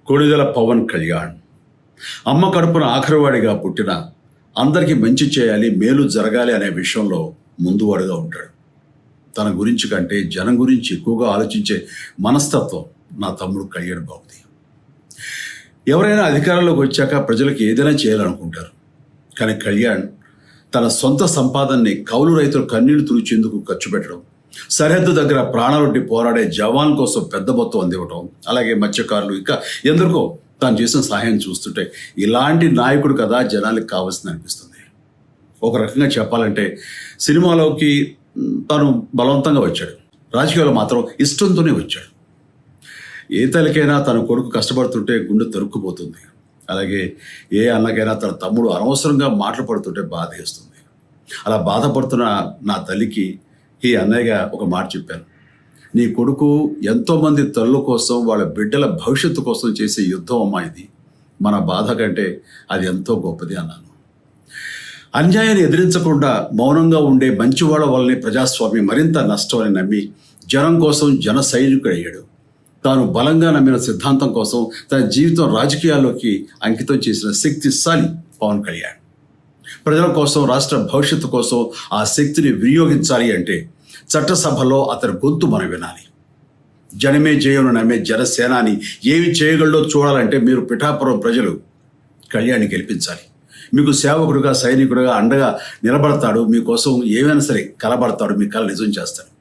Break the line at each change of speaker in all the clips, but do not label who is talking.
కొణిదెల పవన్ కళ్యాణ్ అమ్మ కడుపున ఆఖరివాడిగా పుట్టిన అందరికీ మంచి చేయాలి, మేలు జరగాలి అనే విషయంలో ముందువాడుగా ఉంటాడు. తన గురించి కంటే జనం గురించి ఎక్కువగా ఆలోచించే మనస్తత్వం నా తమ్ముడు కళ్యాణ్ బాబుది. ఎవరైనా అధికారంలోకి వచ్చాక ప్రజలకు ఏదైనా చేయాలనుకుంటారు. కానీ కళ్యాణ్ తన సొంత సంపాదనని కౌలు రైతులు కన్నీళ్లు తుడిచేందుకు ఖర్చు పెట్టడం, సరిహద్దు దగ్గర ప్రాణాలొడ్డి పోరాడే జవాన్ కోసం పెద్ద మొత్తం అందివ్వటం, అలాగే మత్స్యకారులు ఇంకా ఎందరికో తాను చేసిన సహాయం చూస్తుంటే ఇలాంటి నాయకుడు కదా జనానికి కావాల్సింది అనిపిస్తుంది. ఒక రకంగా చెప్పాలంటే సినిమాలోకి తను బలవంతంగా వచ్చాడు, రాజకీయాలు మాత్రం ఇష్టంతోనే వచ్చాడు. ఏ తల్లికైనా తన కొడుకు కష్టపడుతుంటే గుండె తరుక్కుపోతుంది. అలాగే ఏ అన్నకైనా తన తమ్ముడు అనవసరంగా మాటలు పడుతుంటే బాధ వేస్తుంది. అలా బాధపడుతున్న నా తల్లికి ఈ అన్నయ్యగా ఒక మాట చెప్పాను. నీ కొడుకు ఎంతోమంది తల్లుల కోసం, వాళ్ళ బిడ్డల భవిష్యత్తు కోసం చేసే యుద్ధం అమ్మా ఇది. మన బాధ కంటే అది ఎంతో గొప్పది అన్నాను. అన్యాయాన్ని ఎదిరించకుండా మౌనంగా ఉండే మంచివాళ్ళ వల్లనే ప్రజాస్వామ్యం మరింత నష్టం అని నమ్మి జనం కోసం జన సైనికుడు అయ్యాడు. తాను బలంగా నమ్మిన సిద్ధాంతం కోసం తన జీవితం రాజకీయాల్లోకి అంకితం చేసిన శక్తిశాలి పవన్ కళ్యాణ్. ప్రజల కోసం, రాష్ట్ర భవిష్యత్తు కోసం ఆ శక్తిని వినియోగించాలి అంటే చట్టసభలో అతని గొంతు మనం వినాలి. జనమే జయను నమ్మే జనసేనాని ఏమి చేయగలడో చూడాలంటే మీరు పిఠాపురం ప్రజలు కళ్యాణ్ని గెలిపించాలి. మీకు సేవకుడుగా, సైనికుడుగా అండగా నిలబడతాడు. మీకోసం ఏమైనా సరే కలబడతాడు, మీ కళ నిజం చేస్తాడు.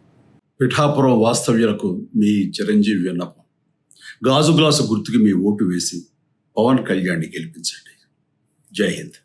పిఠాపురం వాస్తవ్యులకు మీ చిరంజీవి విన్నపం. గాజు గ్లాసు గుర్తుకి మీ ఓటు వేసి పవన్ కళ్యాణ్ని గెలిపించండి. జై హింద్.